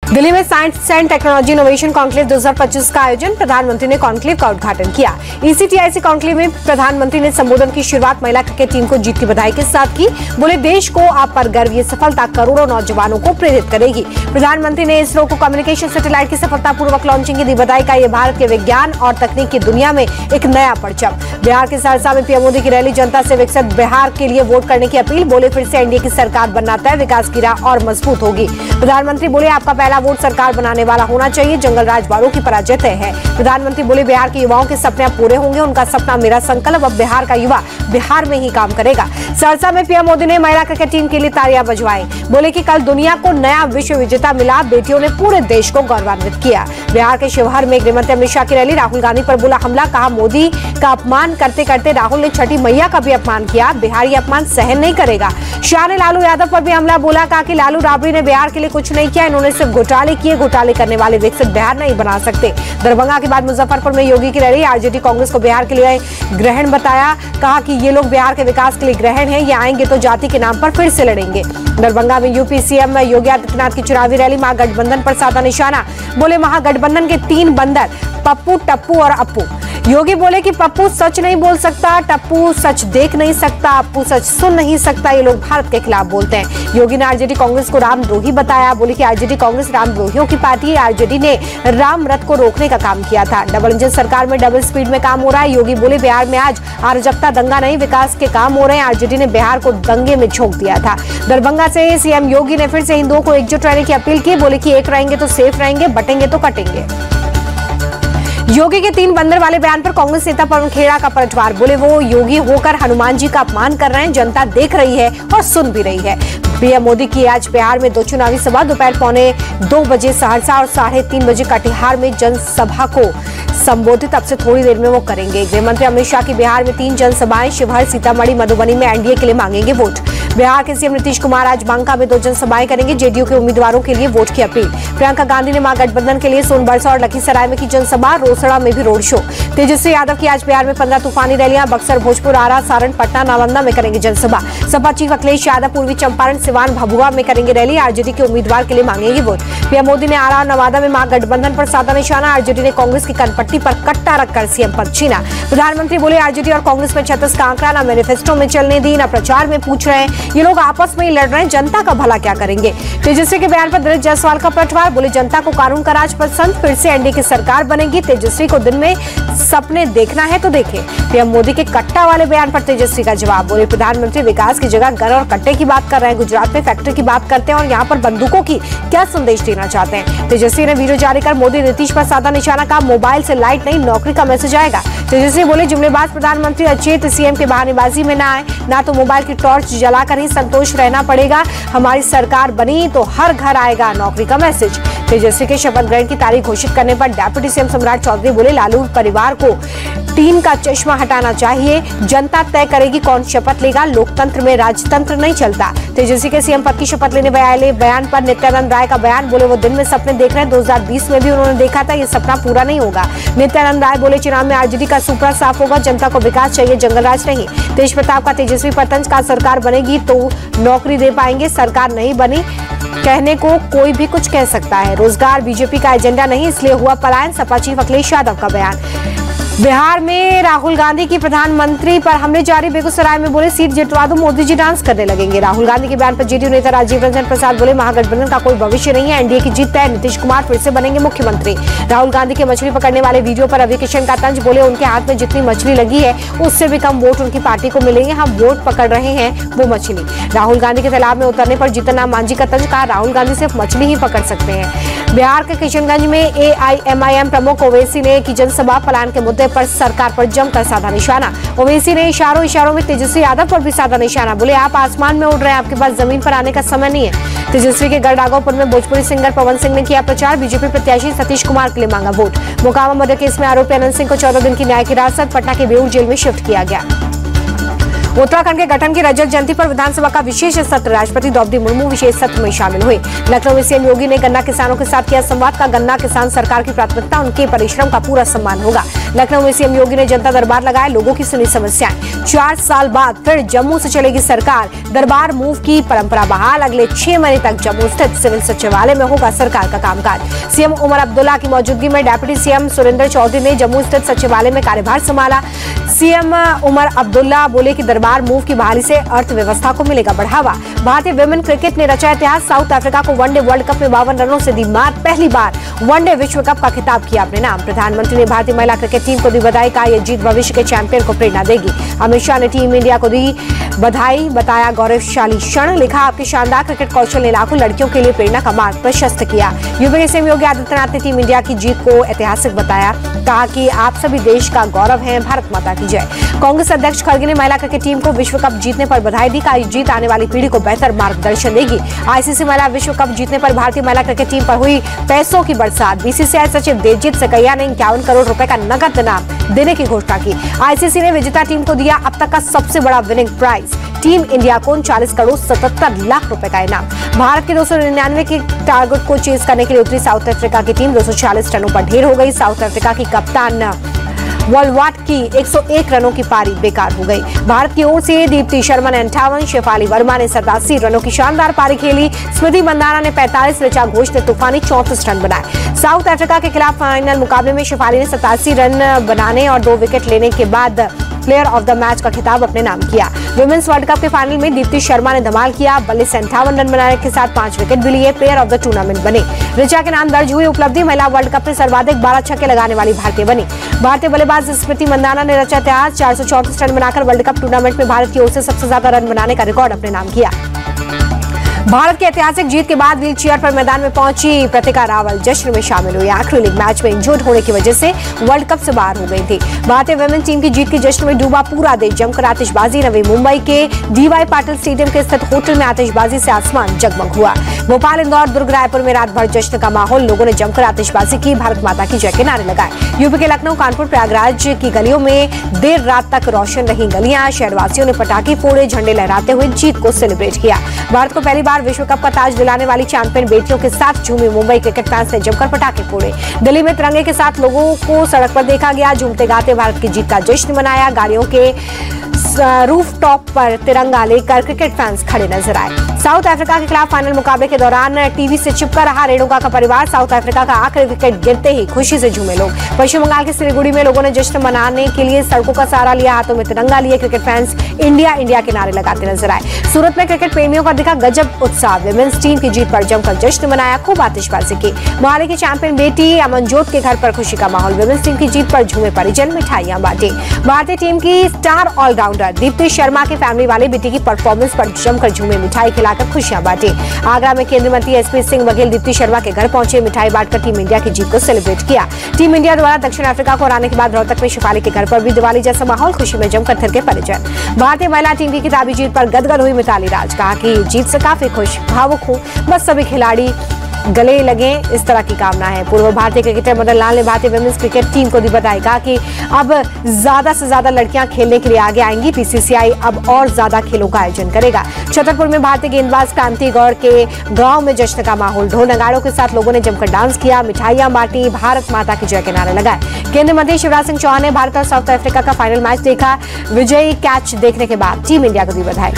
दिल्ली में science and technology innovation conclave 2025 का आयोजन, प्रधानमंत्री ने कॉन्क्लेव का उद्घाटन किया। ECTIC कॉन्क्लेव में प्रधानमंत्री ने संबोधन की शुरुआत महिला क्रिकेट टीम को जीत की बधाई के साथ की। बोले, देश को आप पर गर्व, ये सफलता करोड़ों नौजवानों को प्रेरित करेगी। प्रधानमंत्री ने इसरो को कम्युनिकेशन सैटेलाइट की सफलतापूर्वक लॉन्चिंग की दी बधाई का ये भारत के विज्ञान और तकनीक की दुनिया में एक नया परचम। बिहार के सहरसा में पीएम मोदी की रैली, जनता से विकसित बिहार के लिए वोट करने की अपील। बोले, फिर से एनडीए की सरकार बनना तय, विकास की राह और मजबूत होगी। प्रधानमंत्री बोले, आपका पहला वोट सरकार बनाने वाला होना चाहिए, जंगल राज वालों की पराजय तय है। प्रधानमंत्री बोले, बिहार के युवाओं के सपने अब पूरे होंगे, उनका सपना मेरा संकल्प, अब बिहार का युवा बिहार में ही काम करेगा। सहरसा में पीएम मोदी ने महिला क्रिकेट टीम के लिए तालियां बजवाई। बोले कि कल दुनिया को नया विश्व विजेता मिला, बेटियों ने पूरे देश को गौरवान्वित किया। बिहार के शिवहर में गृहमंत्री अमित शाह की रैली, राहुल गांधी पर बोला हमला, कहा मोदी का अपमान करते करते राहुल ने छठी मैया का भी अपमान किया, बिहार ये अपमान सहन नहीं करेगा। शाह ने लालू यादव पर भी हमला बोला, कहा कि लालू राबड़ी ने बिहार के लिए कुछ नहीं किया, इन्होंने सिर्फ घोटाले किए, घोटाले करने वाले विकसित बिहार नहीं बना सकते। दरभंगा के बाद मुजफ्फरपुर में योगी की रैली, आरजेडी कांग्रेस को बिहार के लिए ग्रहण बताया, कहा कि ये लोग बिहार के विकास के लिए ग्रहण है, ये आएंगे तो जाति के नाम पर फिर से लड़ेंगे। दरभंगा में यूपी सीएम योगी आदित्यनाथ की चुनावी रैली, महागठबंधन पर साधा निशाना। बोले, महागठबंधन के 3 बंदर पप्पू, टप्पू और अप्पू। योगी बोले कि पप्पू सच नहीं बोल सकता, टप्पू सच देख नहीं सकता, अप्पू सच सुन नहीं सकता, ये लोग भारत के खिलाफ बोलते हैं। योगी ने आरजेडी कांग्रेस को रामद्रोही बताया। बोले कि आरजेडी कांग्रेस रामद्रोहियों की पार्टी है, आरजेडी ने राम रथ को रोकने का काम किया था। डबल इंजन सरकार में डबल स्पीड में काम हो रहा है। योगी बोले, बिहार में आज अराजकता दंगा नहीं, विकास के काम हो रहे हैं, आरजेडी ने बिहार को दंगे में झोंक दिया था। दरभंगा से सीएम योगी ने फिर से हिंदुओं को एकजुट रहने की अपील की। बोले कि एक रहेंगे तो सेफ रहेंगे, बटेंगे तो कटेंगे। योगी के 3 बंदर वाले बयान पर कांग्रेस नेता पवन खेड़ा का पलटवार। बोले, वो योगी होकर हनुमान जी का अपमान कर रहे हैं, जनता देख रही है और सुन भी रही है। पीएम मोदी की आज बिहार में 2 चुनावी सभा, दोपहर 1:45 बजे सहरसा और 3:30 बजे कटिहार में जनसभा को संबोधित अब से थोड़ी देर में वो करेंगे। गृहमंत्री अमित शाह की बिहार में 3 जनसभाएं, शिवहर, सीतामढ़ी, मधुबनी में एनडीए के लिए मांगेंगे वोट। बिहार के सीएम नीतीश कुमार आज बांका में 2 जनसभाएं करेंगे, जेडीयू के उम्मीदवारों के लिए वोट की अपील। प्रियंका गांधी ने महागठबंधन के लिए सोनबरसा और लखीसराय में की जनसभा, रोसड़ा में भी रोड शो। तेजस्वी यादव की आज बिहार में 15 तूफानी रैलियां, बक्सर, भोजपुर, आरा, सारण, पटना, नालंदा में करेंगे जनसभा। सपा चीफ अखिलेश यादव पूर्वी चंपारण, सिवान, भभुआ में करेंगे रैली, आरजेडी के उम्मीदवार के लिए मांगेंगे वोट। पीएम मोदी ने आरा और नवादा में महागठबंधन पर साधा निशाना, आरजेडी ने कांग्रेस की कनपट्टी पर कट्टा रखकर सीएम पद छीना। प्रधानमंत्री बोले, आरजेडी और कांग्रेस में 36 का आंकड़ा न मैनिफेस्टो में चलने दी, न प्रचार में पूछ रहे हैं, ये लोग आपस में ही लड़ रहे हैं, जनता का भला क्या करेंगे। तेजस्वी के बयान पर दिलीप जायसवाल का पलटवार। बोले, जनता को कानून का राज पसंद, फिर से एनडीए की सरकार बनेगी, तेजस्वी को दिन में सपने देखना है तो देखे। पीएम मोदी के कट्टा वाले बयान पर तेजस्वी का जवाब। बोले, प्रधानमंत्री विकास की जगह घर और कट्टे की बात कर रहे हैं, गुजरात में फैक्ट्री की बात करते हैं और यहाँ पर बंदूकों की क्या संदेश देना चाहते हैं। तेजस्वी ने वीडियो जारी कर मोदी नीतीश पर साधा निशाना, का मोबाइल से लाइट नहीं नौकरी का मैसेज आएगा। तेजस्वी बोले, जुमलेबाज प्रधानमंत्री अचेत सीएम के बहानेबाजी में ना आए, ना तो मोबाइल की टॉर्च जलाकर ही संतोष रहना पड़ेगा, हमारी सरकार बनी तो हर घर आएगा नौकरी का मैसेज। तेजस्वी के शपथ ग्रहण की तारीख घोषित करने पर डेप्यूटी सीएम सम्राट चौधरी बोले, लालू परिवार को टीम का चश्मा हटाना चाहिए, जनता तय करेगी कौन शपथ लेगा, लोकतंत्र में राजतंत्र नहीं चलता। तेजस्वी के सीएम पद की शपथ लेने वाले बयान पर नित्यानंद राय का बयान। बोले, वो दिन में सपने देख रहे हैं, 2020 में भी उन्होंने देखा था, ये सपना पूरा नहीं होगा। नित्यानंद राय बोले, चुनाव में आरजेडी का सुपड़ा साफ होगा, जनता को विकास चाहिए, जंगल राज नहीं। तेज प्रताप का तेजस्वी पर तंज, का सरकार बनेगी तो नौकरी दे पाएंगे, सरकार नहीं बनी कहने को कोई भी कुछ कह सकता है, रोजगार बीजेपी का एजेंडा नहीं इसलिए हुआ पलायन, सपा चीफ अखिलेश यादव का बयान। बिहार में राहुल गांधी की प्रधानमंत्री पर हमले जारी, बेगूसराय में बोले, सीट जितवा दो, मोदी जी डांस करने लगेंगे। राहुल गांधी के बयान पर जेडीयू नेता राजीव रंजन प्रसाद बोले, महागठबंधन का कोई भविष्य नहीं है, एनडीए की जीत तय, नीतीश कुमार फिर से बनेंगे मुख्यमंत्री। राहुल गांधी के मछली पकड़ने वाले वीडियो पर रवि किशन का तंज। बोले, उनके हाथ में जितनी मछली लगी है उससे भी कम वोट उनकी पार्टी को मिलेंगे, हम वोट पकड़ रहे हैं वो मछली। राहुल गांधी के तालाब में उतरने पर जीतन राम मांझी का तंज, कहा राहुल गांधी सिर्फ मछली ही पकड़ सकते हैं। बिहार के किशनगंज में एआईएमआईएम प्रमुख ओवैसी ने की जनसभा, पलायन के मुद्दे पर सरकार पर जमकर साधा निशाना। ओवैसी ने इशारों में तेजस्वी यादव पर भी साधा निशाना। बोले, आप आसमान में उड़ रहे हैं, आपके पास जमीन पर आने का समय नहीं है। तेजस्वी के गढ़डागोपुर में भोजपुरी सिंगर पवन सिंह ने किया प्रचार, बीजेपी प्रत्याशी सतीश कुमार के लिए मांगा वोट। मोकामा मर्डर केस में आरोपी अनंत सिंह को 14 दिन की न्यायिक हिरासत, पटना के बेऊर जेल में शिफ्ट किया गया। उत्तराखंड के गठन की रजत जयंती पर विधानसभा का विशेष सत्र, राष्ट्रपति द्रौपदी मुर्मू विशेष सत्र में शामिल हुए। लखनऊ में सीएम योगी ने गन्ना किसानों के साथ किया संवाद, का गन्ना किसान सरकार की प्राथमिकता, उनके परिश्रम का पूरा सम्मान होगा। लखनऊ में सीएम योगी ने जनता दरबार लगाया, लोगों की सुनी समस्याएं। 4 साल बाद फिर जम्मू से चलेगी सरकार, दरबार मूव की परंपरा बहाल। अगले 6 महीने तक जम्मू स्थित सिविल सचिवालय में होगा सरकार का कामकाज। सीएम उमर अब्दुल्ला की मौजूदगी में डिप्टी सीएम सुरेंद्र चौधरी ने जम्मू स्थित सचिवालय में कार्यभार संभाला। सीएम उमर अब्दुल्ला बोले कि दरबार मूव की बहाली से अर्थव्यवस्था को मिलेगा बढ़ावा। भारतीय विमेन क्रिकेट ने रचा इतिहास, साउथ अफ्रीका को वनडे वर्ल्ड कप में 52 रनों से दी मात, पहली बार वनडे विश्व कप का खिताब किया अपने नाम। प्रधानमंत्री ने भारतीय महिला क्रिकेट टीम को दी बधाई, कहा यह जीत भविष्य के चैंपियन को प्रेरणा देगी। अमित शाह ने टीम इंडिया को दी बधाई, बताया गौरवशाली क्षण, लिखा आपके शानदार क्रिकेट कौशल ने लाखों लड़कियों के लिए प्रेरणा का मार्ग प्रशस्त किया। यूपी के सीएम योगी आदित्यनाथ ने टीम इंडिया की जीत को ऐतिहासिक बताया, कहा कि आप सभी देश का गौरव हैं, भारत माता की जय। कांग्रेस अध्यक्ष खड़गे ने महिला क्रिकेट टीम को विश्व कप जीतने पर बधाई दी, कहा यह जीत आने वाली पीढ़ी को बेहतर मार्गदर्शन देगी। आईसीसी महिला विश्व कप जीतने पर भारतीय महिला क्रिकेट टीम पर हुई पैसों की बरसात। बीसीसीआई सचिव देवजीत सकैया ने 51 करोड़ रुपए का नकद इनाम देने की घोषणा की। आईसीसी ने विजेता टीम को दिया अब तक का सबसे बड़ा विनिंग प्राइज, टीम इंडिया को 39 करोड़ 77 लाख रुपए का इनाम। भारत के 299 के टारगेट को चेस करने के लिए उतरी साउथ अफ्रीका की टीम 240 रनों पर ढेर हो गई। साउथ अफ्रीका की कप्तान वॉलवाट की 101 रनों की पारी बेकार हो गई। भारत की ओर से दीप्ति शर्मा ने 58, शेफाली वर्मा ने 87 रनों की शानदार पारी खेली। स्मृति मंदाना ने 45, ऋचा घोष ने तूफानी 34 रन बनाए। साउथ अफ्रीका के खिलाफ फाइनल मुकाबले में शेफाली ने 87 रन बनाने और 2 विकेट लेने के बाद प्लेयर ऑफ द मैच का खिताब अपने नाम किया। विमेंस वर्ल्ड कप के फाइनल में दीप्ति शर्मा ने धमाल किया, बल्ले से 58 रन बनाने के साथ 5 विकेट भी लिए, प्लेयर ऑफ द टूर्नामेंट बने। ऋचा के नाम दर्ज हुई उपलब्धि, महिला वर्ल्ड कप में सर्वाधिक 12 छक्के लगाने वाली भारतीय बनी। भारतीय बल्लेबाज स्मृति मंदाना ने रचा इतिहास, 434 रन बनाकर वर्ल्ड कप टूर्नामेंट में भारत की ओर से सबसे ज्यादा रन बनाने का रिकॉर्ड अपने नाम किया। भारत की ऐतिहासिक जीत के बाद व्हील चेयर पर मैदान में पहुंची प्रतिका रावल जश्न में शामिल हुई। आखिरी लीग मैच में इंजर्ड होने की वजह से वर्ल्ड कप से बाहर हो गई थी। भारतीय वुमेन टीम की जीत के जश्न में डूबा पूरा देश, जमकर आतिशबाजी। नवी मुंबई के डीवाई पाटिल स्टेडियम के स्थित होटल में आतिशबाजी से आसमान जगमग हुआ। भोपाल, इंदौर, दुर्ग, रायपुर में रात भर जश्न का माहौल, लोगों ने जमकर आतिशबाजी की, भारत माता की जय के नारे लगाए। यूपी के लखनऊ, कानपुर, प्रयागराज की गलियों में देर रात तक रोशन रही गलियां, शहरवासियों ने पटाखे फोड़े, झंडे लहराते हुए जीत को सेलिब्रेट किया। भारत को पहली बार विश्व कप का ताज दिलाने वाली चैंपियन बेटियों के साथ झूमी मुंबई क्रिकेट फैंस ने जमकर पटाखे फोड़े। दिल्ली में तिरंगे के साथ लोगों को सड़क पर देखा गया, झूमते गाते भारत की जीत का जश्न मनाया। गाड़ियों के रूफटॉप पर तिरंगा लेकर क्रिकेट फैंस खड़े नजर आए। साउथ अफ्रीका के खिलाफ फाइनल मुकाबले के दौरान टीवी से चिपका रहा रेणुका का परिवार। साउथ अफ्रीका का आखिरी विकेट गिरते ही खुशी से झूमे लोग। पश्चिम बंगाल के सिलीगुड़ी में लोगों ने जश्न मनाने के लिए सड़कों का सहारा लिया, हाथों में तिरंगा लिए क्रिकेट फैंस इंडिया इंडिया के नारे लगाते नजर आए। सूरत में क्रिकेट प्रेमियों का दिखा गजब उत्साह, विमेंस टीम की जीत पर जमकर जश्न मनाया, खूब आतिशबाजी की। मोहाली की चैंपियन बेटी अमनजोत के घर पर खुशी का माहौल, विमेंस टीम की जीत पर झूमे परिजन, मिठाइयां बांटी। भारतीय टीम की स्टार ऑलराउंडर दीप्ति शर्मा के फैमिली वाले बेटी की परफॉर्मेंस पर जमकर झूमे, मिठाई खिलाकर खुशियां बांटी। आगरा में केंद्रीय मंत्री एसपी सिंह बघेल दीप्ति शर्मा के घर पहुंचे, मिठाई बांटकर टीम इंडिया की जीत को सेलिब्रेट किया। टीम इंडिया द्वारा दक्षिण अफ्रीका को हराने के बाद रोहतक में शेफाली के घर पर भी दिवाली जैसा माहौल, खुशी में जमकर थिरके परिजन। भारतीय महिला टीम की किताबी जीत पर गदगद हुई मिताली राज, कहा कि जीत से काफी खुश, भावुक हूं, बस सभी खिलाड़ी गले लगे, इस तरह की कामना है। पूर्व भारतीय क्रिकेटर मदन लाल ने भारतीय वुमेन्स क्रिकेट टीम को दी बधाई, कहा कि अब ज्यादा से ज्यादा लड़कियां खेलने के लिए आगे आएंगी, बीसीसीआई अब और ज्यादा खेलों का आयोजन करेगा। छतरपुर में भारतीय गेंदबाज क्रांति गौड़ के गांव में जश्न का माहौल, ढोल नगाड़ों के साथ लोगों ने जमकर डांस किया, मिठाइयां बांटी, भारत माता की जय के नारे लगाए। केंद्रीय मंत्री शिवराज सिंह चौहान ने भारत और साउथ अफ्रीका का फाइनल मैच देखा, विजयी कैच देखने के बाद टीम इंडिया को दी बधाई।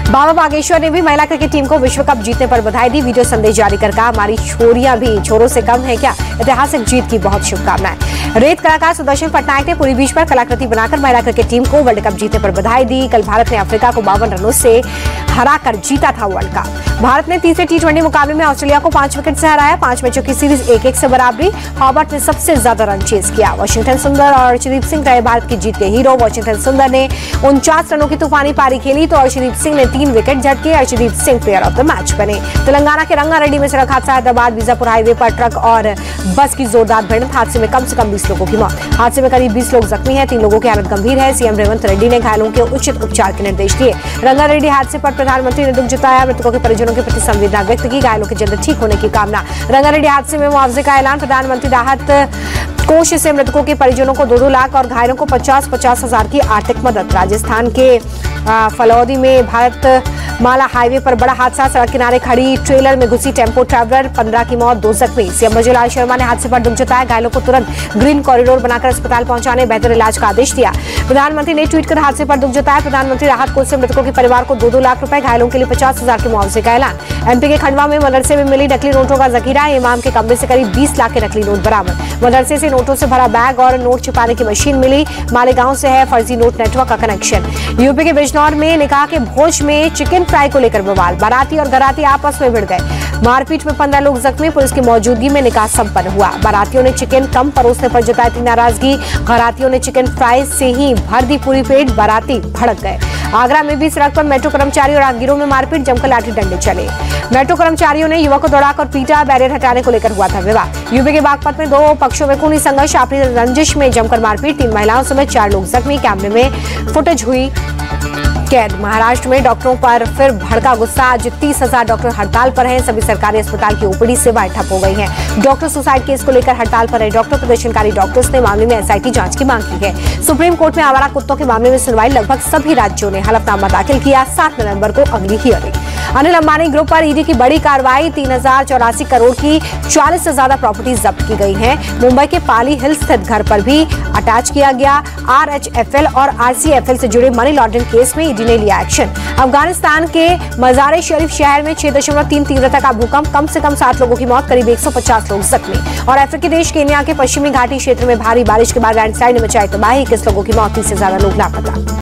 बाबा बागेश्वर ने भी महिला क्रिकेट टीम को विश्व कप जीतने पर बधाई दी, वीडियो संदेश जारी कर कहा हमारी छोरियां भी छोरों से कम है क्या, ऐतिहासिक जीत की बहुत शुभकामनाएं। रेत कलाकार सुदर्शन पटनायक ने पूरी बीच पर कलाकृति बनाकर महिला क्रिकेट टीम को वर्ल्ड कप जीतने पर बधाई दी। कल भारत ने अफ्रीका को 52 रनों से हराकर जीता था वर्ल्ड कप। भारत ने तीसरे टी20 मुकाबले में ऑस्ट्रेलिया को 5 विकेट से हराया, 5 मैचों की सीरीज 1-1 से बराबरी। हॉबर्ट ने सबसे ज्यादा रन चेज किया। वाशिंगटन सुंदर और अर्शदीप सिंह रहे भारत की जीत के हीरो। वाशिंगटन सुंदर ने 49 रनों की तूफानी पारी खेली तो अर्शदीप सिंह ने 3 विकेट झटके। Arshdeep Singh player of the match बने। तेलंगाना के रंगारेड्डी में सड़क हादसा, हैदराबाद बीजापुर हाईवे पर ट्रक और बस की जोरदार भिड़ंत, हादसे में कम से कम 20 20 लोगों की मौत। हादसे में करीब 20 लोग जख्मी हैं, 3 लोगों की हालत गंभीर है। सीएम रेवंत रेड्डी ने घायलों के उचित उपचार के निर्देश दिए। रंगारेड्डी हादसे पर प्रधानमंत्री ने दुख जताया, मृतकों के परिजनों के प्रति संवेदना व्यक्त की, घायलों के जल्द ठीक होने की कामना। रंगारेड्डी हादसे में मुआवजे का ऐलान, प्रधानमंत्री राहत कोष से मृतकों के परिजनों को 2-2 लाख और घायलों को 50-50 हजार की आर्थिक मदद। राजस्थान के फलौदी में भारत माला हाईवे पर बड़ा हादसा, सड़क किनारे खड़ी ट्रेलर में घुसी टेम्पो ट्रैवलर, 15 की मौत, 2 जख्मी। सीएम बजूलाल शर्मा ने हादसे पर दुख जताया, घायलों को तुरंत ग्रीन कॉरिडोर बनाकर अस्पताल पहुंचाने, बेहतर इलाज का आदेश दिया। प्रधानमंत्री ने ट्वीट कर हादसे पर दुख जताया। प्रधानमंत्री राहत कोष से मृतकों के परिवार को 2-2 लाख रुपए, घायलों के लिए 50 हजार के मुआवजे का ऐलान। एमपी के खंडवा में मदरसे में मिली नकली नोटों का जखीरा, इमाम के कमरे से करीब 20 लाख के नकली नोट बरामद। मदरसे से नोटों से भरा बैग और नोट छिपाने की मशीन मिली। मालेगांव से है फर्जी नोट नेटवर्क का कनेक्शन। यूपी के बिजनौर में निकाह के भोज में चिकन फ्राई को लेकर बवाल, बाराती और घराती आपस में भिड़ गए। मारपीट में 15 लोग जख्मी, पुलिस की मौजूदगी में निकाह संपन्न हुआ। बारातियों ने चिकन कम परोसने पर जताई थी नाराजगी, घरातियों ने चिकन फ्राई से ही भर दी पूरी पेट, बाराती भड़क गए। आगरा में भी सड़क पर मेट्रो कर्मचारी और राहगीरों में मारपीट, जमकर लाठी डंडे चले। मेट्रो कर्मचारियों ने युवक को दौड़ाकर पीटा, बैरियर हटाने को लेकर हुआ था विवाद। यूपी के बागपत में 2 पक्षों में खूनी संघर्ष, आपसी रंजिश में जमकर मारपीट, 3 महिलाओं समेत 4 लोग जख्मी, कैमरे में फुटेज हुई कैद। महाराष्ट्र में डॉक्टरों पर फिर भड़का गुस्सा, आज 30,000 डॉक्टर हड़ताल पर हैं। सभी सरकारी अस्पताल की ओपीडी सेवाएं ठप हो गई हैं। डॉक्टर सुसाइड केस को लेकर हड़ताल पर है डॉक्टर। प्रदर्शनकारी डॉक्टर्स ने मामले में एसआईटी जांच की मांग की है। सुप्रीम कोर्ट में आवारा कुत्तों के मामले में सुनवाई, लगभग सभी राज्यों ने हलफनामा दाखिल किया। 7 नवंबर को अगली हियरिंग। अनिल अंबानी ग्रुप पर ईडी की बड़ी कार्रवाई, 3084 करोड़ की 40 से ज्यादा प्रॉपर्टी जब्त की गई हैं। मुंबई के पाली हिल स्थित घर पर भी अटैच किया गया। आरएचएफएल और आरसीएफएल से जुड़े मनी लॉन्ड्रिंग केस में ईडी ने लिया एक्शन। अफगानिस्तान के मजार शरीफ शहर में 6.3 तीव्रता का भूकंप, कम से कम 7 लोगों की मौत, करीब 150 लोग जख्मी। और अफ्रीकी देश केन्या के पश्चिमी घाटी क्षेत्र में भारी बारिश के बाद लैंडस्लाइड ने मचाई तबाही, 21 लोगों की मौत, 30 से ज्यादा लोग लापता।